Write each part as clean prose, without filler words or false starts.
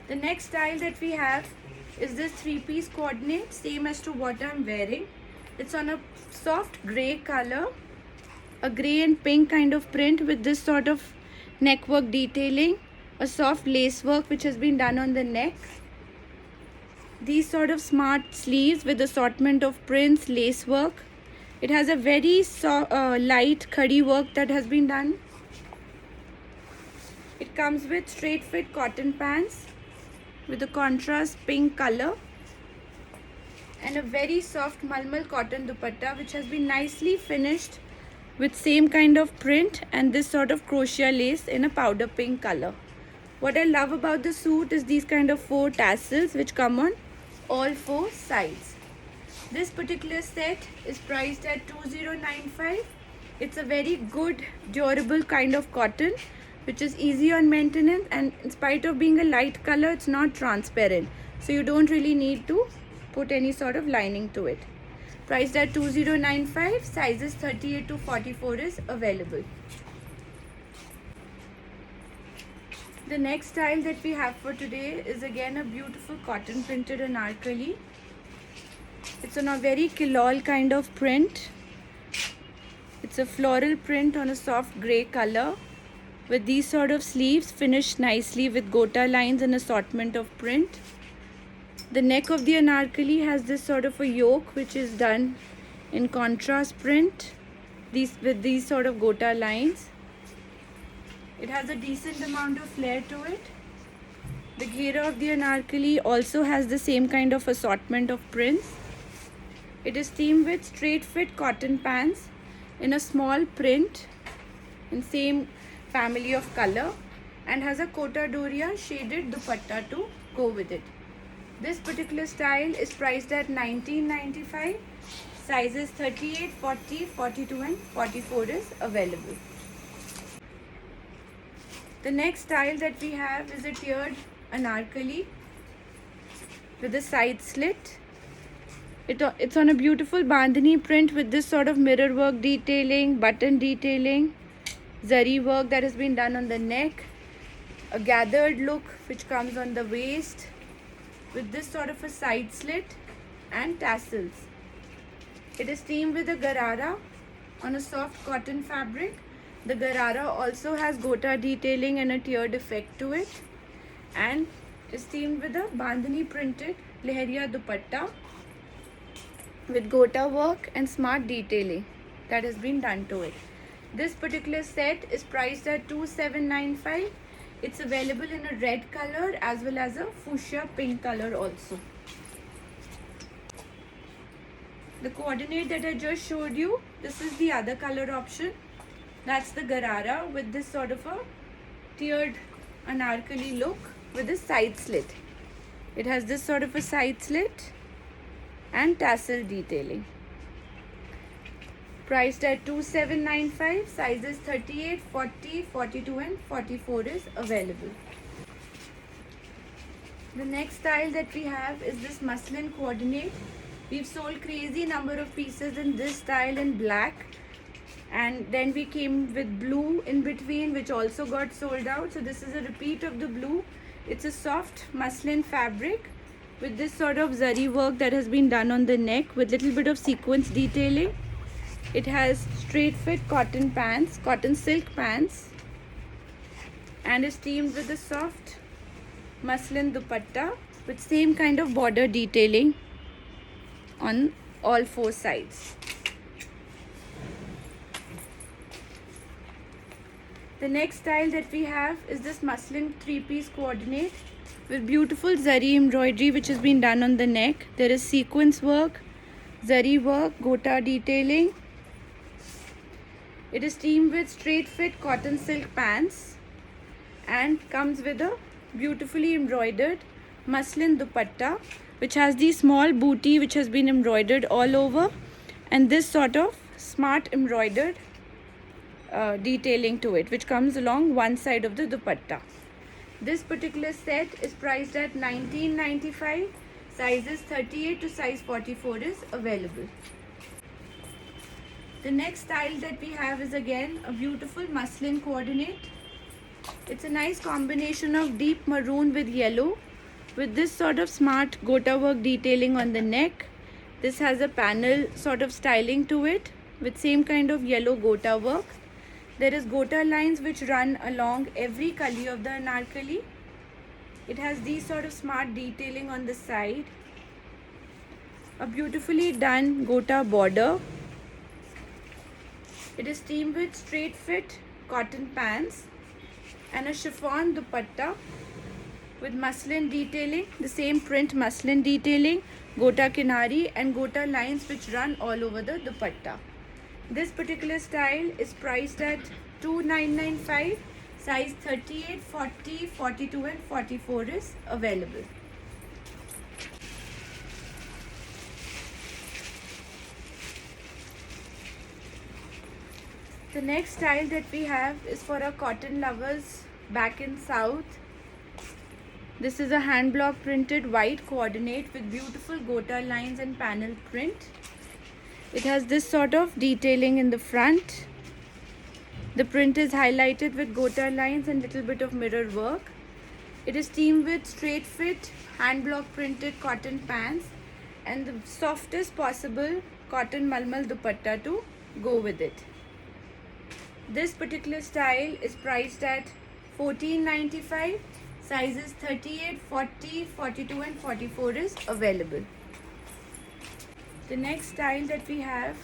The next style that we have is this three-piece coordinate, same as to what I'm wearing. It's on a soft grey color, a grey and pink kind of print with this sort of neck work detailing, a soft lace work which has been done on the neck. These sort of smart sleeves with assortment of prints, lace work. It has a very light khadi work that has been done. It comes with straight fit cotton pants with a contrast pink color and a very soft malmal cotton dupatta which has been nicely finished with same kind of print and this sort of crochet lace in a powder pink color. What I love about the suit is these kind of 4 tassels which come on all 4 sides. This particular set is priced at 2095. It's a very good durable kind of cotton which is easy on maintenance, and in spite of being a light color, it's not transparent, so you don't really need to put any sort of lining to it. Priced at 2095, sizes 38 to 44 is available. The next style that we have for today is again a beautiful cotton printed anarkali. It's on a very kilol kind of print. It's a floral print on a soft grey color with these sort of sleeves finished nicely with gota lines and assortment of print. The neck of the anarkali has this sort of a yoke which is done in contrast print with these sort of gota lines. It has a decent amount of flare to it. The ghera of the anarkali also has the same kind of assortment of prints. It is themed with straight fit cotton pants in a small print in same family of color and has a kota doria shaded dupatta to go with it. This particular style is priced at 1995. Sizes 38, 40, 42 and 44 is available. The next style that we have is a tiered anarkali with a side slit. It's on a beautiful bandhani print with this sort of mirror work detailing, button detailing, zari work that has been done on the neck, a gathered look which comes on the waist with this sort of a side slit and tassels. It is themed with a garara on a soft cotton fabric. The garara also has gota detailing and a tiered effect to it, and is themed with a bandhani printed lehariya dupatta with gota work and smart detailing that has been done to it. This particular set is priced at 2795. It's available in a red color as well as a fuchsia pink color also. The coordinate that I just showed you, this is the other color option. That's the garara with this sort of a tiered anarkali look with a side slit. It has this sort of a side slit and tassel detailing. Priced at 2795, sizes 38, 40, 42 and 44 is available. The next style that we have is this muslin coordinate. We've sold crazy number of pieces in this style in black, and then we came with blue in between which also got sold out. So this is a repeat of the blue. It's a soft muslin fabric with this sort of zari work that has been done on the neck with little bit of sequence detailing. It has straight fit cotton pants, cotton silk pants, and is themed with a soft muslin dupatta with same kind of border detailing on all 4 sides. The next style that we have is this muslin 3-piece coordinate with beautiful zari embroidery which has been done on the neck. There is sequence work, zari work, gota detailing. It is themed with straight fit cotton silk pants and comes with a beautifully embroidered muslin dupatta which has the small booty which has been embroidered all over, and this sort of smart embroidered detailing to it which comes along one side of the dupatta. This particular set is priced at 1995. Sizes 38 to size 44 is available. The next style that we have is again a beautiful muslin coordinate. It's a nice combination of deep maroon with yellow with this sort of smart gota work detailing on the neck. This has a panel sort of styling to it with same kind of yellow gota work. There is gota lines which run along every kali of the anarkali. It has these sort of smart detailing on the side. A beautifully done gota border. It is teamed with straight fit cotton pants and a chiffon dupatta with muslin detailing, the same print muslin detailing, gota kinari and gota lines which run all over the dupatta. This particular style is priced at 2995. Size 38, 40, 42 and 44 is available. The next style that we have is for our cotton lovers back in south. This is a hand block printed white coordinate with beautiful gota lines and panel print. It has this sort of detailing in the front. The print is highlighted with gota lines and little bit of mirror work. It is teamed with straight fit hand block printed cotton pants and the softest possible cotton malmal dupatta to go with it. This particular style is priced at 1495. Sizes 38, 40, 42 and 44 is available. The next style that we have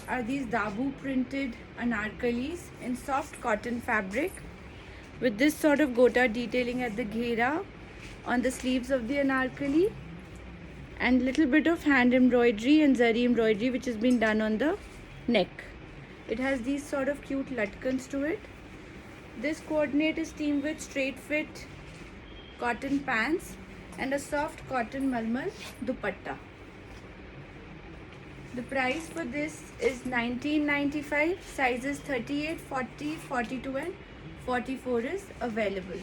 are these dabu printed anarkalis in soft cotton fabric with this sort of gota detailing at the ghera on the sleeves of the anarkali and little bit of hand embroidery and zari embroidery which has been done on the neck. It has these sort of cute latkans to it. This coordinate is teamed with straight fit cotton pants and a soft cotton malmal dupatta. The price for this is 1995. Sizes 38, 40, 42 and 44 is available.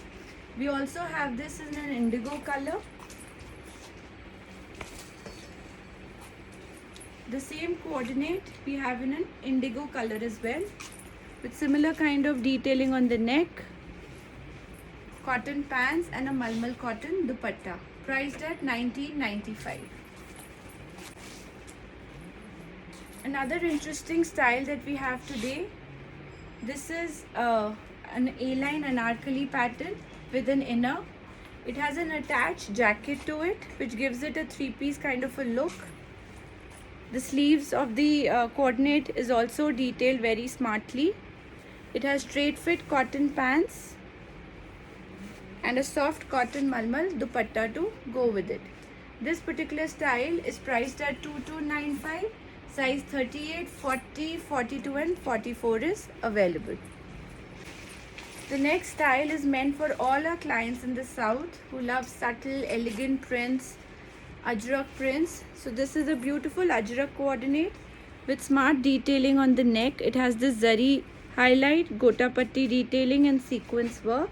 We also have this in an indigo color. The same coordinate we have in an indigo color as well with similar kind of detailing on the neck, cotton pants and a malmal cotton dupatta, priced at 1995. Another interesting style that we have today, this is an A-line anarkali pattern with an inner. It has an attached jacket to it which gives it a three-piece kind of a look. The sleeves of the coordinate is also detailed very smartly. It has straight fit cotton pants and a soft cotton malmal dupatta to go with it. This particular style is priced at 2295. Size 38, 40, 42 and 44 is available. The next style is meant for all our clients in the south who love subtle, elegant prints, ajrak prints. So this is a beautiful ajrak coordinate with smart detailing on the neck. It has this zari highlight, gota patti detailing and sequence work.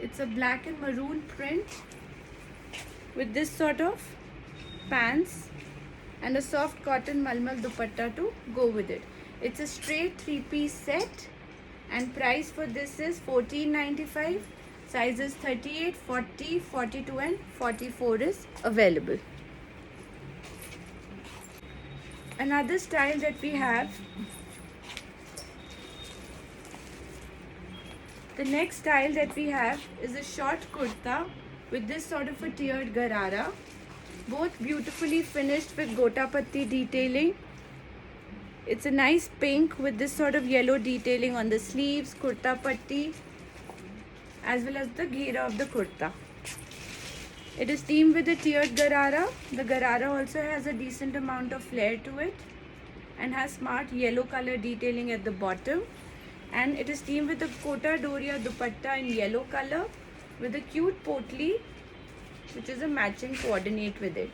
It's a black and maroon print with this sort of pants and a soft cotton malmal dupatta to go with it. It's a straight three-piece set and price for this is 1495. Sizes 38, 40, 42 and 44 is available. Another style that we have, the next style that we have is a short kurta with this sort of a tiered garara, both beautifully finished with gota patti detailing. It's a nice pink with this sort of yellow detailing on the sleeves, kurta patti as well as the ghera of the kurta. It is teamed with a tiered garara. The garara also has a decent amount of flare to it and has smart yellow color detailing at the bottom. And it is teamed with a kota doria dupatta in yellow color with a cute potli which is a matching coordinate with it.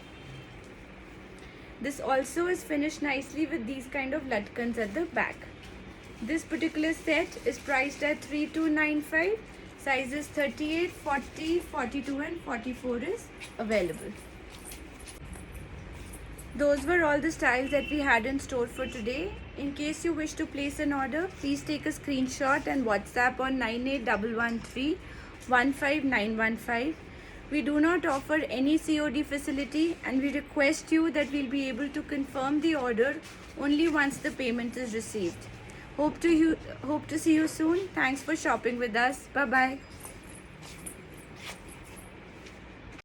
This also is finished nicely with these kind of latkans at the back. This particular set is priced at 3295. Sizes 38, 40, 42 and 44 is available. Those were all the styles that we had in store for today. In case you wish to place an order, please take a screenshot and WhatsApp on 98113 15915. We do not offer any COD facility, and we request you that we'll be able to confirm the order only once the payment is received. Hope to see you soon. Thanks for shopping with us. Bye bye.